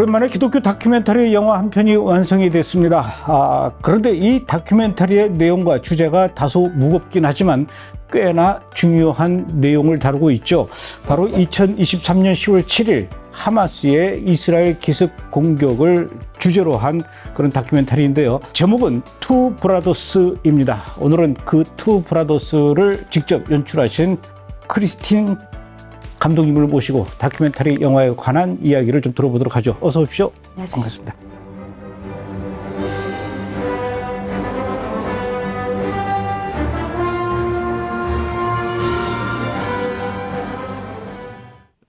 오랜만에 기독교 다큐멘터리 영화 한 편이 완성이 됐습니다. 그런데 이 다큐멘터리의 내용과 주제가 다소 무겁긴 하지만 꽤나 중요한 내용을 다루고 있죠. 바로 2023년 10월 7일 하마스의 이스라엘 기습 공격을 주제로 한 그런 다큐멘터리인데요. 제목은 투 브라더스입니다. 오늘은 그 투 브라더스를 직접 연출하신 크리스틴 감독님을 모시고 다큐멘터리 영화에 관한 이야기를 좀 들어보도록 하죠. 어서 오십시오. 안녕하세요. 반갑습니다.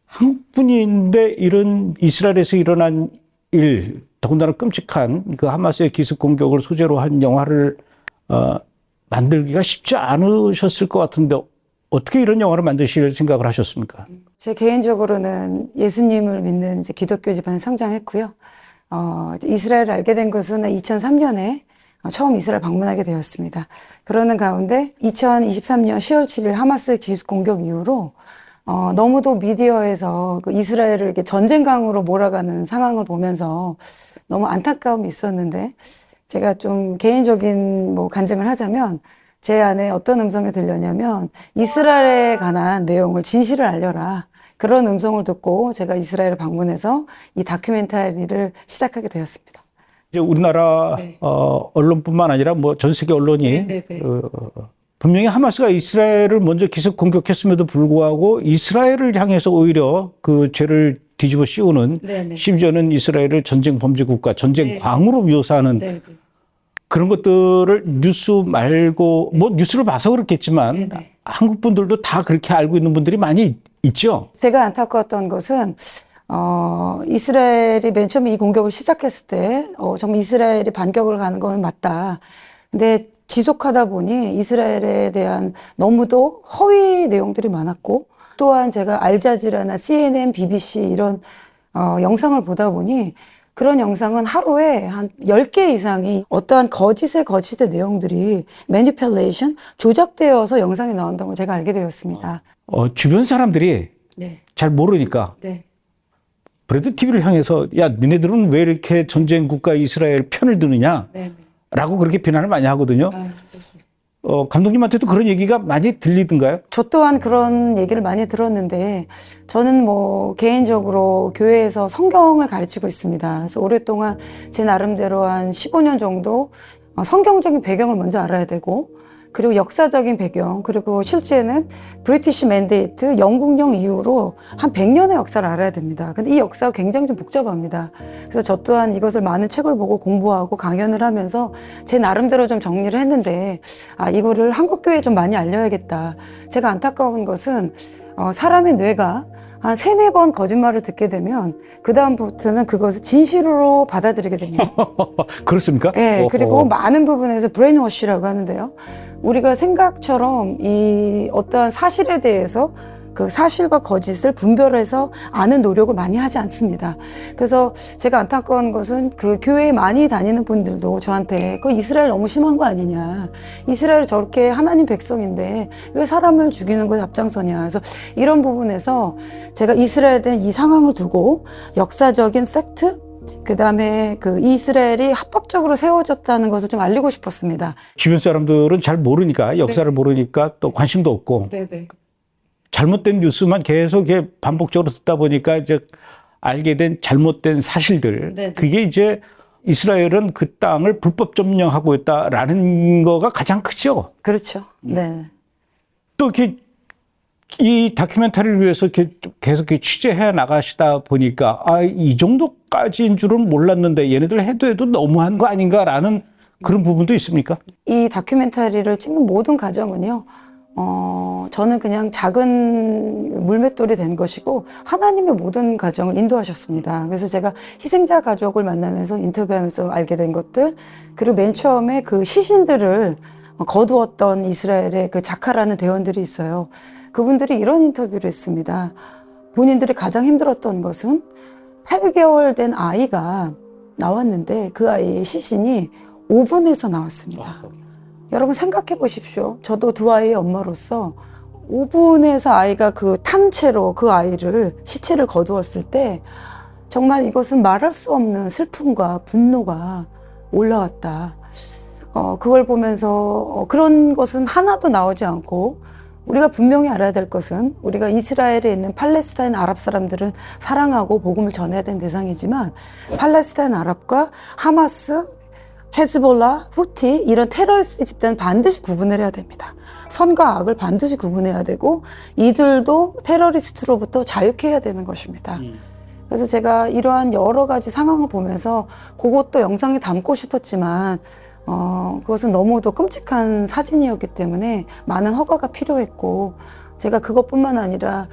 한국 분인데 이런 이스라엘에서 일어난 일, 더군다나 끔찍한 그 하마스의 기습 공격을 소재로 한 영화를 만들기가 쉽지 않으셨을 것 같은데 어떻게 이런 영화를 만드실 생각을 하셨습니까? 제 개인적으로는 예수님을 믿는 이제 기독교 집안에 성장했고요. 이스라엘을 알게 된 것은 2003년에 처음 이스라엘 방문하게 되었습니다. 그러는 가운데 2023년 10월 7일 하마스 기습 공격 이후로 너무도 미디어에서 그 이스라엘을 이렇게 전쟁강으로 몰아가는 상황을 보면서 너무 안타까움이 있었는데 제가 좀 개인적인 간증을 하자면 제 안에 어떤 음성이 들렸냐면 이스라엘에 관한 내용을 진실을 알려라. 그런 음성을 듣고 제가 이스라엘을 방문해서 이 다큐멘터리를 시작하게 되었습니다. 이제 우리나라 네. 언론뿐만 아니라 전 세계 언론이 네. 분명히 하마스가 이스라엘을 먼저 기습 공격했음에도 불구하고 이스라엘을 향해서 오히려 그 죄를 뒤집어 씌우는 네네. 심지어는 이스라엘을 전쟁 범죄 국가, 전쟁광으로 묘사하는 네. 그런 것들을 뉴스 말고 뉴스를 봐서 그렇겠지만 네네. 한국 분들도 다 그렇게 알고 있는 분들이 많이 있죠. 제가 안타까웠던 것은 이스라엘이 맨 처음에 이 공격을 시작했을 때 정말 이스라엘이 반격을 가는 건 맞다. 근데 지속하다 보니 이스라엘에 대한 너무도 허위 내용들이 많았고 또한 제가 알자지라나 CNN, BBC 이런 영상을 보다 보니 그런 영상은 하루에 한 10개 이상이 어떠한 거짓의 내용들이 manipulation, 조작되어서 영상이 나온다는 걸 제가 알게 되었습니다. 주변 사람들이 네. 잘 모르니까 네. 브래드 TV를 향해서 야, 니네들은 왜 이렇게 전쟁 국가 이스라엘 편을 드느냐? 네. 라고 그렇게 비난을 많이 하거든요. 그렇습니다. 감독님한테도 그런 얘기가 많이 들리던가요? 저 또한 그런 얘기를 많이 들었는데 저는 개인적으로 교회에서 성경을 가르치고 있습니다. 그래서 오랫동안 제 나름대로 한 15년 정도 성경적인 배경을 먼저 알아야 되고 그리고 역사적인 배경 그리고 실제는 브리티시 맨데이트 영국령 이후로 한 100년의 역사를 알아야 됩니다. 근데 이 역사가 굉장히 좀 복잡합니다. 그래서 저 또한 이것을 많은 책을 보고 공부하고 강연을 하면서 제 나름대로 좀 정리를 했는데 이거를 한국 교회에 좀 많이 알려야겠다. 제가 안타까운 것은 사람의 뇌가 한 3-4번 거짓말을 듣게 되면 그다음부터는 그것을 진실로 받아들이게 됩니다. 그렇습니까? 네, 그리고 많은 부분에서 브레인워시라고 하는데요. 우리가 생각처럼 이 어떠한 사실에 대해서 그 사실과 거짓을 분별해서 아는 노력을 많이 하지 않습니다. 그래서 제가 안타까운 것은 그 교회에 많이 다니는 분들도 저한테 그 이스라엘 너무 심한 거 아니냐. 이스라엘 저렇게 하나님 백성인데 왜 사람을 죽이는 거에 앞장서냐. 그래서 이런 부분에서 제가 이스라엘에 대한 이 상황을 두고 역사적인 팩트 그 다음에 그 이스라엘이 합법적으로 세워졌다는 것을 좀 알리고 싶었습니다. 주변 사람들은 잘 모르니까, 역사를 모르니까 또 관심도 없고, 네네. 잘못된 뉴스만 계속 반복적으로 듣다 보니까 이제 알게 된 잘못된 사실들. 네네. 그게 이제 이스라엘은 그 땅을 불법 점령하고 있다라는 거가 가장 크죠. 그렇죠. 네. 또 이렇게 이 다큐멘터리를 위해서 계속 취재해 나가시다 보니까 이 정도까지인 줄은 몰랐는데 얘네들 해도 너무한 거 아닌가라는 그런 부분도 있습니까? 이 다큐멘터리를 찍는 모든 과정은요. 저는 그냥 작은 물맷돌이 된 것이고 하나님의 모든 과정을 인도하셨습니다. 그래서 제가 희생자 가족을 만나면서 인터뷰하면서 알게 된 것들 그리고 맨 처음에 그 시신들을 거두었던 이스라엘의 그 자카라는 대원들이 있어요. 그분들이 이런 인터뷰를 했습니다. 본인들이 가장 힘들었던 것은 8개월 된 아이가 나왔는데 그 아이의 시신이 오븐에서 나왔습니다. 여러분 생각해 보십시오. 저도 2아이의 엄마로서 오븐에서 아이가 그 탄 채로 그 아이를 시체를 거두었을 때 정말 이것은 말할 수 없는 슬픔과 분노가 올라왔다. 그걸 보면서 그런 것은 하나도 나오지 않고 우리가 분명히 알아야 될 것은 우리가 이스라엘에 있는 팔레스타인 아랍 사람들은 사랑하고 복음을 전해야 되는 대상이지만 팔레스타인 아랍과 하마스, 헤즈볼라, 후티 이런 테러리스트 집단은 반드시 구분을 해야 됩니다. 선과 악을 반드시 구분해야 되고 이들도 테러리스트로부터 자유케 해야 되는 것입니다. 그래서 제가 이러한 여러 가지 상황을 보면서 그것도 영상에 담고 싶었지만 그것은 너무도 끔찍한 사진이었기 때문에 많은 허가가 필요했고 제가 그것뿐만 아니라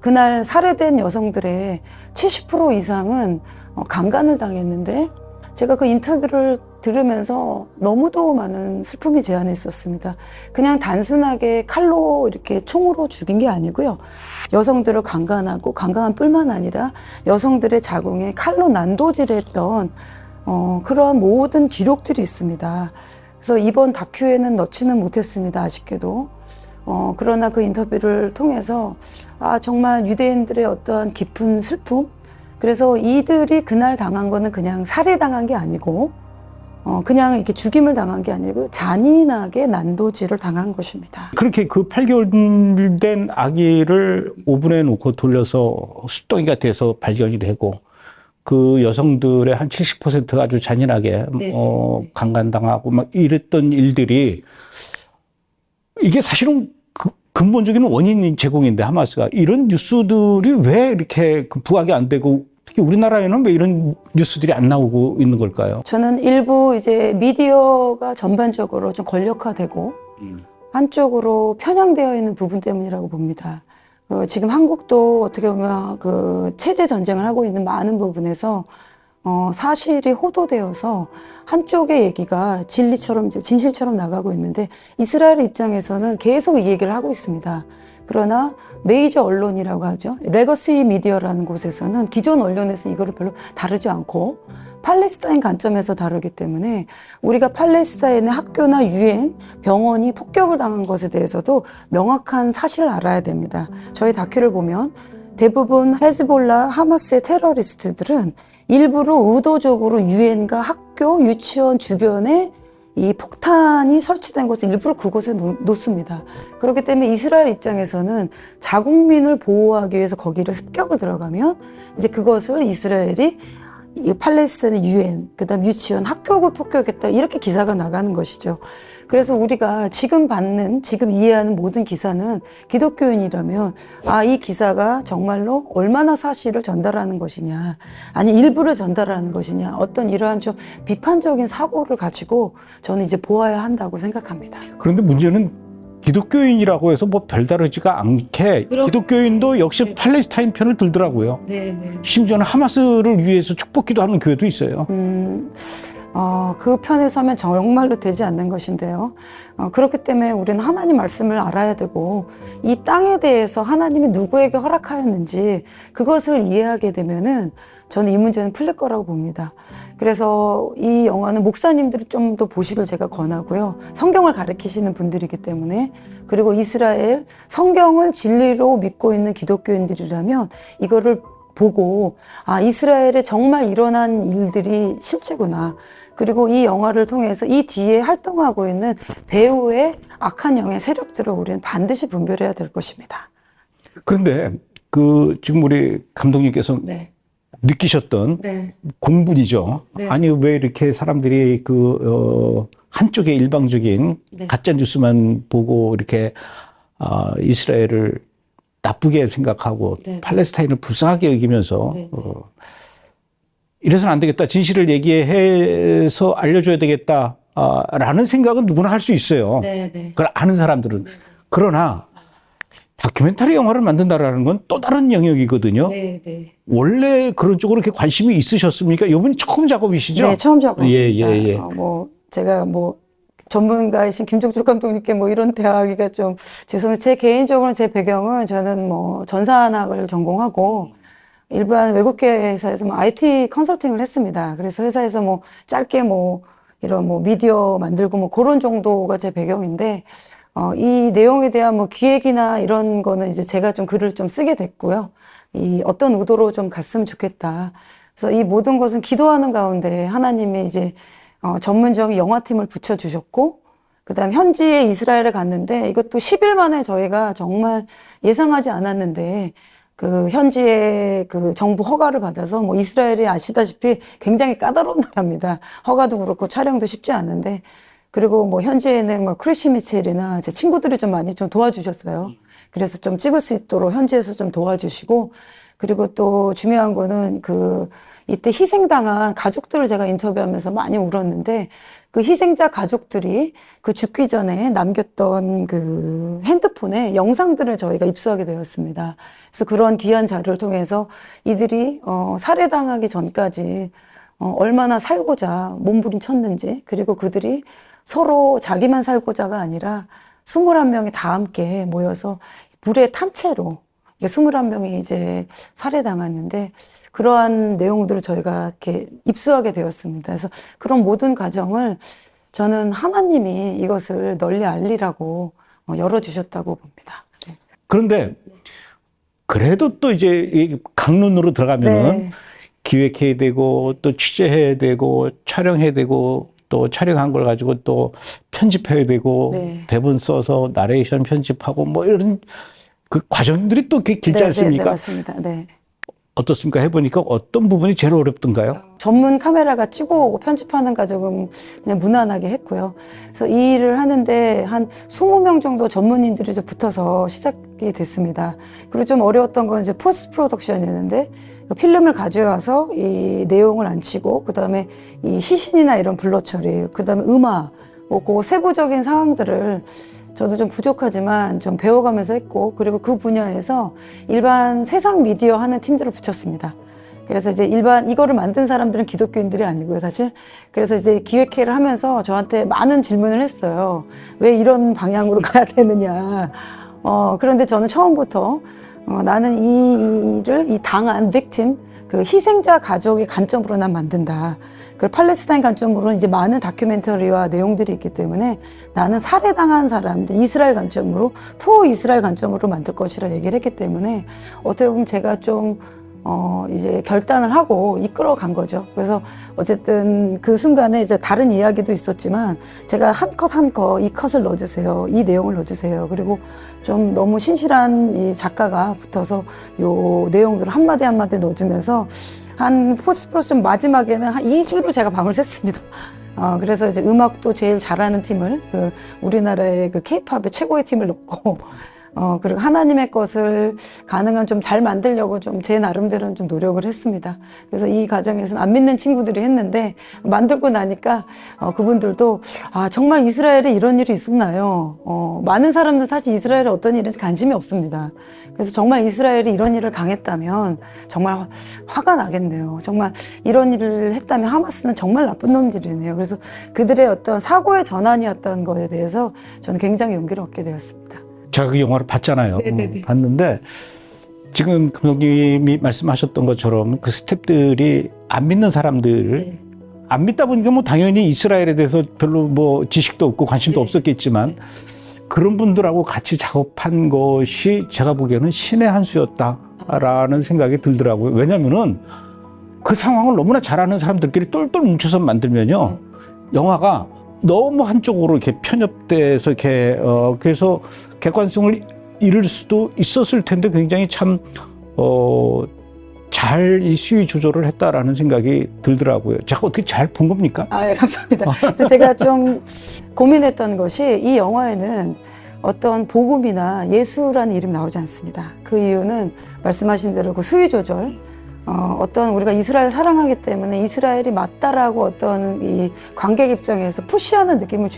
그날 살해된 여성들의 70% 이상은 강간을 당했는데 제가 그 인터뷰를 들으면서 너무도 많은 슬픔이 제 안에 있었습니다. 그냥 단순하게 칼로 이렇게 총으로 죽인 게 아니고요. 여성들을 강간하고 강간한 뿐만 아니라 여성들의 자궁에 칼로 난도질했던 그러한 모든 기록들이 있습니다. 그래서 이번 다큐에는 넣지는 못했습니다. 아쉽게도. 그러나 그 인터뷰를 통해서 정말 유대인들의 어떠한 깊은 슬픔, 그래서 이들이 그날 당한 거는 그냥 살해당한 게 아니고 그냥 이렇게 죽임을 당한 게 아니고 잔인하게 난도질을 당한 것입니다. 그렇게 그 8개월 된 아기를 오븐에 놓고 돌려서 숫덩이가 돼서 발견이 되고 그 여성들의 한 70%가 아주 잔인하게 강간당하고 막 이랬던 일들이 이게 사실은 근본적인 원인 제공인데 하마스가 이런 뉴스들이 왜 이렇게 부각이 안 되고 특히 우리나라에는 왜 이런 뉴스들이 안 나오고 있는 걸까요? 저는 일부 이제 미디어가 전반적으로 좀 권력화되고 한쪽으로 편향되어 있는 부분 때문이라고 봅니다. 지금 한국도 어떻게 보면 그 체제 전쟁을 하고 있는 많은 부분에서 사실이 호도되어서 한쪽의 얘기가 진리처럼 이제 진실처럼 나가고 있는데 이스라엘 입장에서는 계속 이 얘기를 하고 있습니다. 그러나 메이저 언론이라고 하죠. 레거시 미디어라는 곳에서는 기존 언론에서 이거를 별로 다루지 않고 팔레스타인 관점에서 다루기 때문에 우리가 팔레스타인의 학교나 유엔, 병원이 폭격을 당한 것에 대해서도 명확한 사실을 알아야 됩니다. 저희 다큐를 보면 대부분 헤즈볼라, 하마스의 테러리스트들은 일부러 의도적으로 유엔과 학교, 유치원 주변에 이 폭탄이 설치된 곳을 일부러 그곳에 놓습니다. 그렇기 때문에 이스라엘 입장에서는 자국민을 보호하기 위해서 거기를 습격을 들어가면 이제 그것을 이스라엘이 팔레스타인의 유엔, 그다음 유치원, 학교를 폭격했다 이렇게 기사가 나가는 것이죠. 그래서 우리가 지금 이해하는 모든 기사는 기독교인이라면 이 기사가 정말로 얼마나 사실을 전달하는 것이냐, 아니 일부를 전달하는 것이냐, 어떤 이러한 좀 비판적인 사고를 가지고 저는 이제 보아야 한다고 생각합니다. 그런데 문제는 기독교인이라고 해서 뭐 별다르지가 않게 기독교인도 역시 팔레스타인 편을 들더라고요. 네네. 심지어는 하마스를 위해서 축복기도 하는 교회도 있어요. 그 편에 서면 정말로 되지 않는 것인데요. 그렇기 때문에 우리는 하나님 말씀을 알아야 되고 이 땅에 대해서 하나님이 누구에게 허락하였는지 그것을 이해하게 되면은 저는 이 문제는 풀릴 거라고 봅니다. 그래서 이 영화는 목사님들이 좀 더 보시길 제가 권하고요. 성경을 가르치시는 분들이기 때문에 그리고 이스라엘 성경을 진리로 믿고 있는 기독교인들이라면 이거를 보고 이스라엘에 정말 일어난 일들이 실제구나. 그리고 이 영화를 통해서 이 뒤에 활동하고 있는 배우의 악한 영의 세력들을 우리는 반드시 분별해야 될 것입니다. 그런데 지금 우리 감독님께서 느끼셨던 공분이죠. 네. 아니 왜 이렇게 사람들이 한쪽의 일방적인 가짜 뉴스만 보고 이렇게 이스라엘을 나쁘게 생각하고 팔레스타인을 불쌍하게 여기면서 이래서는 안 되겠다. 진실을 얘기해서 알려줘야 되겠다. 라는 생각은 누구나 할 수 있어요. 그걸 아는 사람들은. 그러나 다큐멘터리 영화를 만든다라는 건 또 다른 영역이거든요. 원래 그런 쪽으로 이렇게 관심이 있으셨습니까? 이번이 처음 작업이시죠? 네, 처음 작업. 예. 제가 전문가이신 김종철 감독님께 이런 대화하기가 좀 죄송해요. 제 개인적으로는 제 배경은 저는 전산학을 전공하고 일반 외국계 회사에서 IT 컨설팅을 했습니다. 그래서 회사에서 짧게 이런 미디어 만들고 그런 정도가 제 배경인데 이 내용에 대한 기획이나 이런 거는 이제 제가 좀 글을 좀 쓰게 됐고요. 이 어떤 의도로 좀 갔으면 좋겠다. 그래서 이 모든 것은 기도하는 가운데 하나님이 이제 전문적인 영화팀을 붙여주셨고, 그 다음 현지에 이스라엘에 갔는데 이것도 10일 만에 저희가 정말 예상하지 않았는데 그 현지의 그 정부 허가를 받아서 뭐 이스라엘이 아시다시피 굉장히 까다로운 나라입니다. 허가도 그렇고 촬영도 쉽지 않은데, 그리고 뭐 현지에는 뭐 크리시 미첼이나 제 친구들이 좀 많이 좀 도와주셨어요. 그래서 좀 찍을 수 있도록 현지에서 좀 도와주시고, 그리고 또 중요한 거는 이때 희생당한 가족들을 제가 인터뷰하면서 많이 울었는데, 그 희생자 가족들이 그 죽기 전에 남겼던 그 핸드폰에 영상들을 저희가 입수하게 되었습니다. 그래서 그런 귀한 자료를 통해서 이들이 살해당하기 전까지 얼마나 살고자 몸부림쳤는지, 그리고 그들이 서로 자기만 살고자가 아니라 21명이 다 함께 모여서 불에 탄 채로 21명이 이제 살해당했는데, 그러한 내용들을 저희가 이렇게 입수하게 되었습니다. 그래서 그런 모든 과정을 저는 하나님이 이것을 널리 알리라고 열어주셨다고 봅니다. 네. 그런데 그래도 또 이제 이 강론으로 들어가면은 네. 기획해야 되고 또 취재해야 되고 촬영해야 되고 또 촬영한 걸 가지고 또 편집해야 되고 네. 대본 써서 나레이션 편집하고 뭐 이런 그 과정들이 또 길지 네, 않습니까? 네, 맞습니다. 네. 어떻습니까? 해보니까 어떤 부분이 제일 어렵던가요? 전문 카메라가 찍어 오고 편집하는 과정은 그냥 무난하게 했고요. 그래서 이 일을 하는데 한 20명 정도 전문인들이 좀 붙어서 시작이 됐습니다. 그리고 좀 어려웠던 건 이제 포스트 프로덕션이었는데, 필름을 가져와서 이 내용을 안 치고, 그 다음에 이 시신이나 이런 블러 처리, 그 다음에 음악, 그 세부적인 상황들을 저도 좀 부족하지만 좀 배워가면서 했고, 그리고 그 분야에서 일반 세상 미디어 하는 팀들을 붙였습니다. 그래서 이제 일반 이거를 만든 사람들은 기독교인들이 아니고요, 사실. 그래서 이제 기획회를 하면서 저한테 많은 질문을 했어요. 왜 이런 방향으로 가야 되느냐. 그런데 저는 처음부터 나는 이 일을 이 당한 빅팀, 그 희생자 가족의 관점으로 난 만든다. 그 팔레스타인 관점으로는 이제 많은 다큐멘터리와 내용들이 있기 때문에 나는 살해당한 사람들, 이스라엘 관점으로, 프로 이스라엘 관점으로 만들 것이라 얘기를 했기 때문에 어떻게 보면 제가 좀 이제 결단을 하고 이끌어 간 거죠. 그래서 어쨌든 그 순간에 이제 다른 이야기도 있었지만 제가 한 컷 한 컷 이 컷을 넣어주세요. 이 내용을 넣어주세요. 그리고 좀 너무 신실한 이 작가가 붙어서 요 내용들을 한마디 한마디 넣어주면서 한 포스트프로덕션 마지막에는 한 2주를 제가 밤을 샜습니다. 그래서 이제 음악도 제일 잘하는 팀을, 우리나라의 그 케이팝의 최고의 팀을 넣고, 그리고 하나님의 것을 가능한 좀 잘 만들려고 좀 제 나름대로는 좀 노력을 했습니다. 그래서 이 과정에서는 안 믿는 친구들이 했는데, 만들고 나니까, 그분들도, 정말 이스라엘에 이런 일이 있었나요? 많은 사람들은 사실 이스라엘에 어떤 일인지 관심이 없습니다. 그래서 정말 이스라엘이 이런 일을 당했다면 정말 화가 나겠네요. 정말 이런 일을 했다면 하마스는 정말 나쁜 놈들이네요. 그래서 그들의 어떤 사고의 전환이었던 거에 대해서 저는 굉장히 용기를 얻게 되었습니다. 제가 그 영화를 봤잖아요. 네네네. 봤는데 지금 감독님이 말씀하셨던 것처럼 그 스태프들이 안 믿는 사람들, 네. 안 믿다 보니까 뭐 당연히 이스라엘에 대해서 별로 뭐 지식도 없고 관심도 없었겠지만 그런 분들하고 같이 작업한 것이 제가 보기에는 신의 한 수였다라는 생각이 들더라고요. 왜냐면은 그 상황을 너무나 잘 아는 사람들끼리 똘똘 뭉쳐서 만들면요, 영화가 너무 한쪽으로 이렇게 편협돼서 이렇게 그래서 객관성을 잃을 수도 있었을 텐데 굉장히 참 잘 이 수위 조절을 했다라는 생각이 들더라고요. 제가 어떻게 잘 본 겁니까? 예, 감사합니다. 그래서 제가 좀 고민했던 것이, 이 영화에는 어떤 복음이나 예수라는 이름이 나오지 않습니다. 그 이유는 말씀하신 대로 그 수위 조절, 어떤 우리가 이스라엘 사랑하기 때문에 이스라엘이 맞다라고 어떤 이 관객 입장에서 푸시하는 느낌을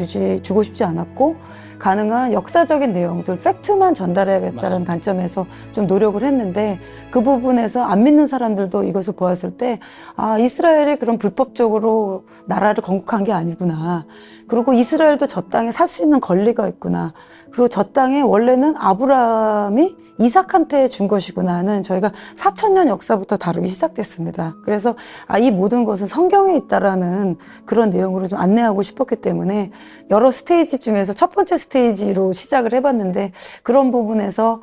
주고 싶지 않았고, 가능한 역사적인 내용들, 팩트만 전달해야겠다는 관점에서 좀 노력을 했는데, 그 부분에서 안 믿는 사람들도 이것을 보았을 때, 이스라엘이 그런 불법적으로 나라를 건국한 게 아니구나. 그리고 이스라엘도 저 땅에 살 수 있는 권리가 있구나. 그리고 저 땅에 원래는 아브라함이 이삭한테 준 것이구나는 저희가 4,000년 역사부터 다루기 시작됐습니다. 그래서 이 모든 것은 성경에 있다라는 그런 내용으로 좀 안내하고 싶었기 때문에 여러 스테이지 중에서 첫 번째 스테이지로 시작을 해봤는데, 그런 부분에서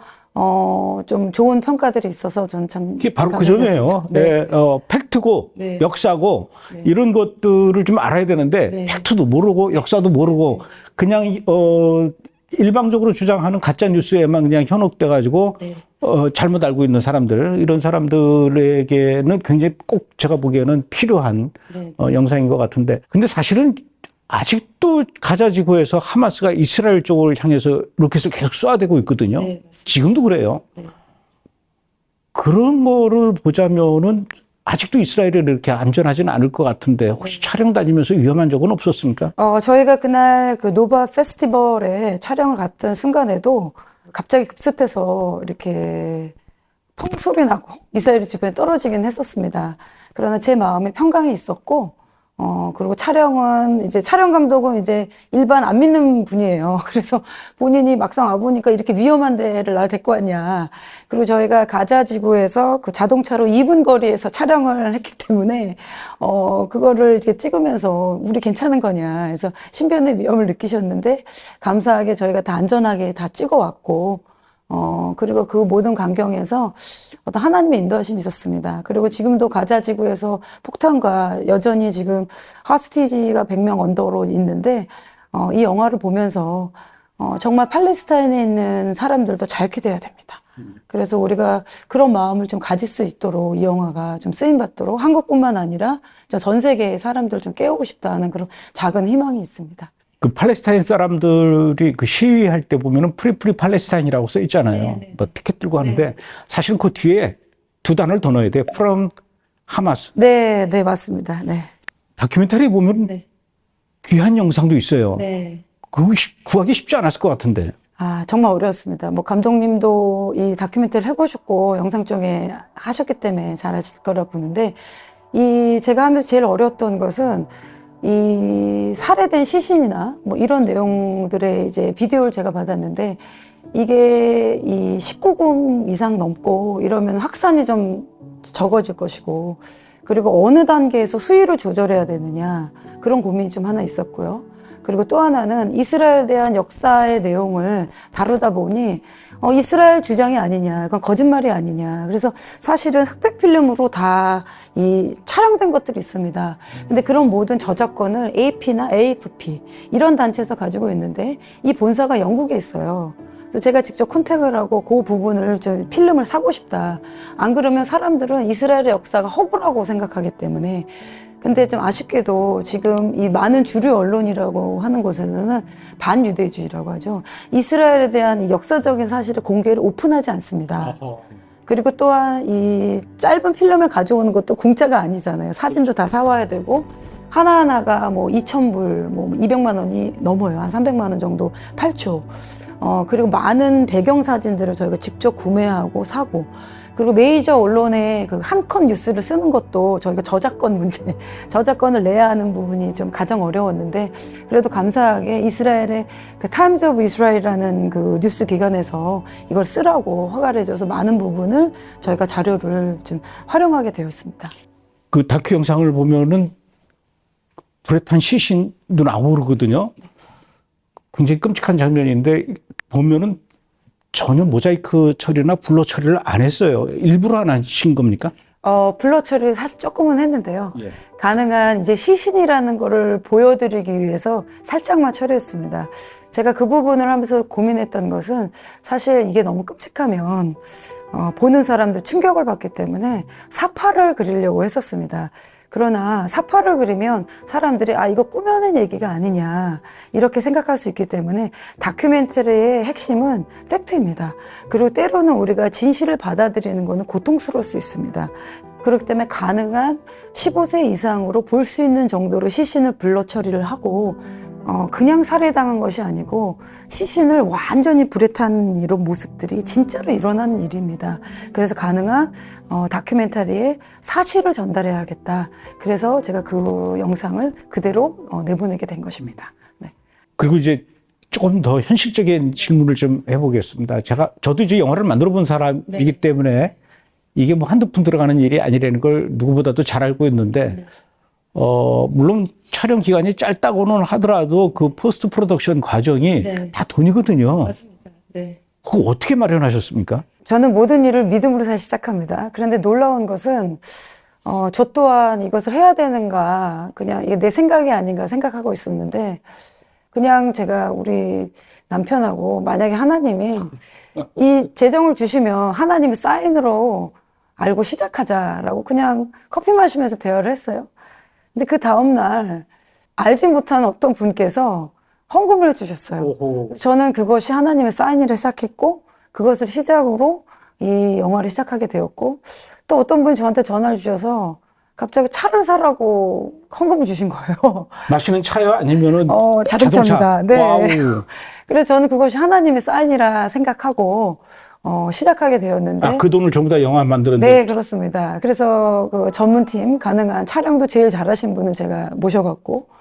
좀 좋은 평가들이 있어서 저는 참 이게 바로 그 점이에요. 네. 네, 팩트고 네. 역사고 네. 이런 것들을 좀 알아야 되는데 네. 팩트도 모르고 역사도 모르고 그냥 일방적으로 주장하는 가짜 뉴스에만 그냥 현혹돼 가지고 네. 잘못 알고 있는 사람들 이런 사람들에게는 굉장히 꼭 제가 보기에는 필요한 네. 영상인 것 같은데 근데 사실은 아직도 가자 지구에서 하마스가 이스라엘 쪽을 향해서 로켓을 계속 쏴대고 있거든요. 네, 맞습니다. 지금도 그래요. 네. 그런 거를 보자면은 아직도 이스라엘이 이렇게 안전하지는 않을 것 같은데 혹시 촬영 다니면서 위험한 적은 없었습니까? 저희가 그날 그 노바 페스티벌에 촬영을 갔던 순간에도 갑자기 급습해서 이렇게 펑 소리 나고 미사일이 주변에 떨어지긴 했었습니다. 그러나 제 마음에 평강이 있었고, 그리고 이제 촬영 감독은 이제 일반 안 믿는 분이에요. 그래서 본인이 막상 와보니까 이렇게 위험한 데를 날 데리고 왔냐. 그리고 저희가 가자 지구에서 그 자동차로 2분 거리에서 촬영을 했기 때문에, 그거를 이렇게 찍으면서 우리 괜찮은 거냐. 그래서 신변의 위험을 느끼셨는데, 감사하게 저희가 다 안전하게 다 찍어왔고, 그리고 그 모든 광경에서 어떤 하나님의 인도하심이 있었습니다. 그리고 지금도 가자 지구에서 폭탄과 여전히 지금 하스티지가 100명 언더로 있는데, 이 영화를 보면서, 정말 팔레스타인에 있는 사람들도 자유케 돼야 됩니다. 그래서 우리가 그런 마음을 좀 가질 수 있도록 이 영화가 좀 쓰임받도록 한국뿐만 아니라 전 세계의 사람들을 좀 깨우고 싶다는 그런 작은 희망이 있습니다. 그 팔레스타인 사람들이 그 시위할 때 보면은 프리 팔레스타인이라고 써 있잖아요. 네. 뭐 피켓 들고 하는데 사실은 그 뒤에 두 단어를 더 넣어야 돼요. from 하마스. 네, 네, 맞습니다. 네. 다큐멘터리 보면 네. 귀한 영상도 있어요. 네. 그거 구하기 쉽지 않았을 것 같은데. 정말 어려웠습니다. 뭐, 감독님도 이 다큐멘터리를 해보셨고, 영상 쪽에 하셨기 때문에 잘하실 거라 보는데, 제가 하면서 제일 어려웠던 것은, 이 살해된 시신이나 뭐 이런 내용들의 이제 비디오를 제가 받았는데, 이게 이 19금 이상 넘고 이러면 확산이 좀 적어질 것이고, 그리고 어느 단계에서 수위를 조절해야 되느냐, 그런 고민이 좀 하나 있었고요. 그리고 또 하나는 이스라엘에 대한 역사의 내용을 다루다 보니 이스라엘 주장이 아니냐, 그건 거짓말이 아니냐. 그래서 사실은 흑백 필름으로 다 이 촬영된 것들이 있습니다. 근데 그런 모든 저작권을 AP나 AFP 이런 단체에서 가지고 있는데 이 본사가 영국에 있어요. 그래서 제가 직접 컨택을 하고 그 부분을 좀 필름을 사고 싶다. 안 그러면 사람들은 이스라엘의 역사가 허구라고 생각하기 때문에. 근데 좀 아쉽게도 지금 이 많은 주류 언론이라고 하는 곳에서는 반유대주의라고 하죠. 이스라엘에 대한 이 역사적인 사실을 공개를 오픈하지 않습니다. 그리고 또한 이 짧은 필름을 가져오는 것도 공짜가 아니잖아요. 사진도 다 사와야 되고 하나하나가 뭐 2,000불, 뭐 200만 원이 넘어요. 한 300만 원 정도 8초. 그리고 많은 배경 사진들을 저희가 직접 구매하고 사고, 그리고 메이저 언론에 그 한 컷 뉴스를 쓰는 것도 저희가 저작권 문제, 저작권을 내야 하는 부분이 좀 가장 어려웠는데, 그래도 감사하게 이스라엘의 그 타임즈 오브 이스라엘이라는 그 뉴스 기관에서 이걸 쓰라고 허가를 해줘서 많은 부분을 저희가 자료를 좀 활용하게 되었습니다. 그 다큐 영상을 보면은 불에 탄 시신도 나오고 그러거든요. 굉장히 끔찍한 장면인데 보면은 전혀 모자이크 처리나 블러 처리를 안 했어요. 일부러 안 하신 겁니까? 블러 처리를 사실 조금은 했는데요. 예. 가능한 이제 시신이라는 거를 보여드리기 위해서 살짝만 처리했습니다. 제가 그 부분을 하면서 고민했던 것은 사실 이게 너무 끔찍하면 보는 사람들 충격을 받기 때문에 사파를 그리려고 했었습니다. 그러나 사파를 그리면 사람들이 이거 꾸며낸 얘기가 아니냐 이렇게 생각할 수 있기 때문에 다큐멘터리의 핵심은 팩트입니다. 그리고 때로는 우리가 진실을 받아들이는 것은 고통스러울 수 있습니다. 그렇기 때문에 가능한 15세 이상으로 볼 수 있는 정도로 시신을 블러 처리를 하고 그냥 살해당한 것이 아니고 시신을 완전히 불에 탄 이런 모습들이 진짜로 일어난 일입니다. 그래서 가능한 다큐멘터리에 사실을 전달해야겠다. 그래서 제가 그 영상을 그대로 내보내게 된 것입니다. 네. 그리고 이제 조금 더 현실적인 질문을 좀 해보겠습니다. 저도 이제 영화를 만들어 본 사람이기 때문에 이게 뭐 한두 푼 들어가는 일이 아니라는 걸 누구보다도 잘 알고 있는데, 물론 촬영 기간이 짧다고는 하더라도 그 포스트 프로덕션 과정이 다 돈이거든요. 맞습니다. 네. 그거 어떻게 마련하셨습니까? 저는 모든 일을 믿음으로 사실 시작합니다. 그런데 놀라운 것은 저 또한 이것을 해야 되는가, 그냥 이게 내 생각이 아닌가 생각하고 있었는데, 그냥 제가 우리 남편하고 만약에 하나님이 이 재정을 주시면 하나님이 사인으로 알고 시작하자라고 그냥 커피 마시면서 대화를 했어요. 근데 그 다음날 알지 못한 어떤 분께서 헌금을 해주셨어요. 저는 그것이 하나님의 사인을 시작했고, 그것을 시작으로 이 영화를 시작하게 되었고, 또 어떤 분이 저한테 전화를 주셔서 갑자기 차를 사라고 헌금을 주신 거예요. 마시는 차요? 아니면은 자동차입니다. 자동차? 네. 와우. 그래서 저는 그것이 하나님의 사인이라 생각하고 시작하게 되었는데. 아, 그 돈을 전부 다 영화 만드는데. 네, 그렇습니다. 그래서 그 전문팀 가능한 촬영도 제일 잘하신 분을 제가 모셔갔고,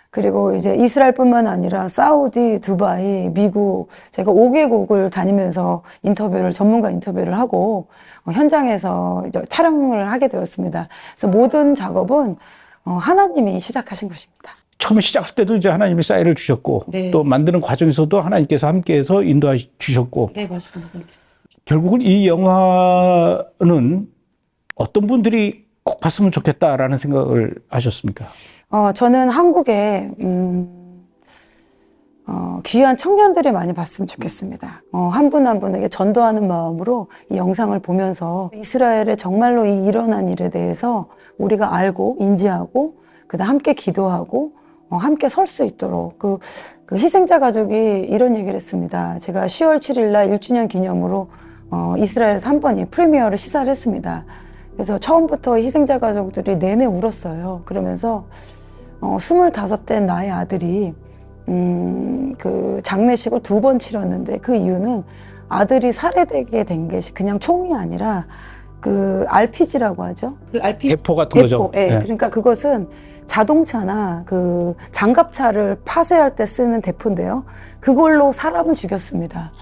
그리고 이제 이스라엘뿐만 아니라 사우디, 두바이, 미국, 제가 5개국을 다니면서 전문가 인터뷰를 하고 현장에서 이제 촬영을 하게 되었습니다. 그래서 모든 작업은 하나님이 시작하신 것입니다. 처음에 시작할 때도 이제 하나님이 사인을 주셨고, 네. 또 만드는 과정에서도 하나님께서 함께해서 인도해 주셨고, 네, 맞습니다. 결국은 이 영화는 어떤 분들이 꼭 봤으면 좋겠다라는 생각을 하셨습니까? 저는 한국에 귀한 청년들이 많이 봤으면 좋겠습니다. 한 분 한 분에게 전도하는 마음으로 이 영상을 보면서 이스라엘에 정말로 이 일어난 일에 대해서 우리가 알고 인지하고 그다음 함께 기도하고 함께 설 수 있도록 그 희생자 가족이 이런 얘기를 했습니다. 제가 10월 7일 날 1주년 기념으로 이스라엘에서 한 번이 프리미어를 시사를 했습니다. 그래서 처음부터 희생자 가족들이 내내 울었어요. 그러면서 25된 나의 아들이 그 장례식을 2번 치렀는데 그 이유는 아들이 살해되게 된 것이 그냥 총이 아니라 그 RPG라고 하죠. 그 RPG 대포 같은 거죠. 예. 네. 그러니까 그것은 자동차나 그 장갑차를 파쇄할 때 쓰는 대포인데요. 그걸로 사람을 죽였습니다.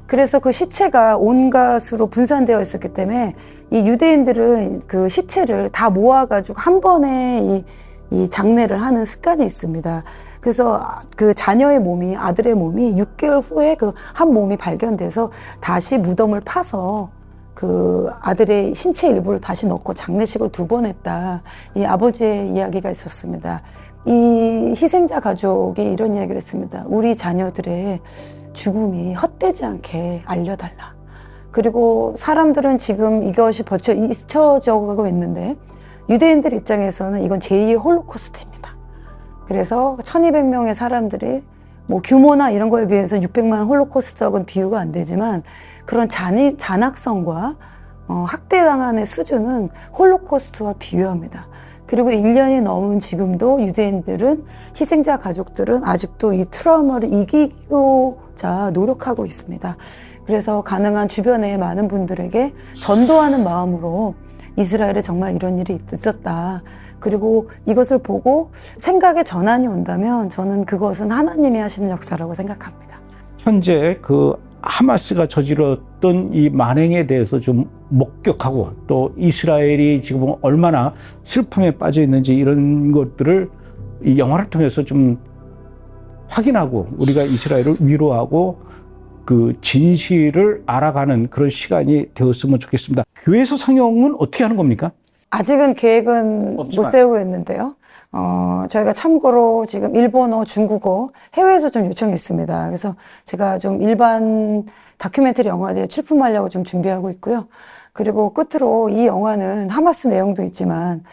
그래서 그 시체가 온갖으로 분산되어 있었기 때문에 이 유대인들은 그 시체를 다 모아가지고 한 번에 이 장례를 하는 습관이 있습니다. 그래서 그 자녀의 몸이, 아들의 몸이 6개월 후에 그 한 몸이 발견돼서 다시 무덤을 파서 그 아들의 신체 일부를 다시 넣고 장례식을 2번 했다. 이 아버지의 이야기가 있었습니다. 이 희생자 가족이 이런 이야기를 했습니다. 우리 자녀들의 죽음이 헛되지 않게 알려달라. 그리고 사람들은 지금 이것이 잊혀져가고 있는데 유대인들 입장에서는 이건 제2의 홀로코스트입니다. 그래서 1200명의 사람들이 뭐 규모나 이런 거에 비해서 600만 홀로코스트하고는 비유가 안 되지만 그런 잔악성과 학대당하는 수준은 홀로코스트와 비유합니다. 그리고 1년이 넘은 지금도 유대인들은 희생자 가족들은 아직도 이 트라우마를 이기고자 노력하고 있습니다. 그래서 가능한 주변의 많은 분들에게 전도하는 마음으로 이스라엘에 정말 이런 일이 있었다. 그리고 이것을 보고 생각의 전환이 온다면 저는 그것은 하나님이 하시는 역사라고 생각합니다. 현재 그 하마스가 저질렀던 이 만행에 대해서 좀 목격하고 또 이스라엘이 지금 얼마나 슬픔에 빠져 있는지 이런 것들을 이 영화를 통해서 좀 확인하고 우리가 이스라엘을 위로하고 그 진실을 알아가는 그런 시간이 되었으면 좋겠습니다. 교회에서 상영은 어떻게 하는 겁니까? 아직은 계획은 없지만. 못 세우고 있는데요. 저희가 참고로 지금 일본어, 중국어, 해외에서 좀 요청이 있습니다. 그래서 제가 좀 일반 다큐멘터리 영화제 출품하려고 좀 준비하고 있고요. 그리고 끝으로 이 영화는 하마스 내용도 있지만,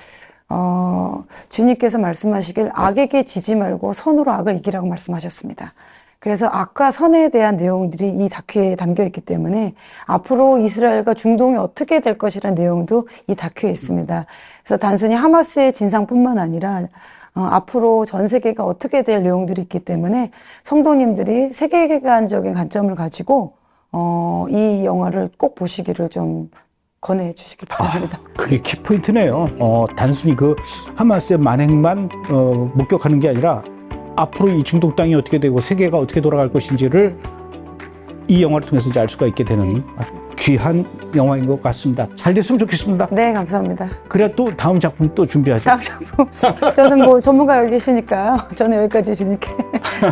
주님께서 말씀하시길 악에게 지지 말고 선으로 악을 이기라고 말씀하셨습니다. 그래서 악과 선에 대한 내용들이 이 다큐에 담겨 있기 때문에 앞으로 이스라엘과 중동이 어떻게 될 것이라는 내용도 이 다큐에 있습니다. 그래서 단순히 하마스의 진상뿐만 아니라 앞으로 전 세계가 어떻게 될 내용들이 있기 때문에 성도님들이 세계관적인 관점을 가지고 이 영화를 꼭 보시기를 좀 권해 주시길 바랍니다. 그게 키포인트네요. 단순히 그 하마스의 만행만 목격하는 게 아니라 앞으로 이 중동 땅이 어떻게 되고 세계가 어떻게 돌아갈 것인지를 이 영화를 통해서 이제 알 수가 있게 되는 귀한 영화인 것 같습니다. 잘 됐으면 좋겠습니다. 네, 감사합니다. 그래야 또 다음 작품 또 준비하죠. 다음 작품. 저는 뭐 전문가 여기 계시니까 저는 여기까지 주니까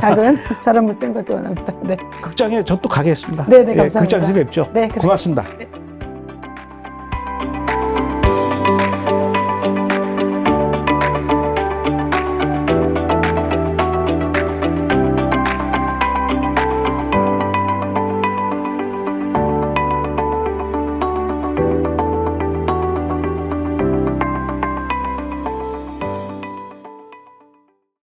작은 사람을 쓰는 밖에 원합니다. 네. 극장에 저 또 가겠습니다. 네, 네, 감사합니다. 극장에서 뵙죠. 네, 그래. 고맙습니다. 네.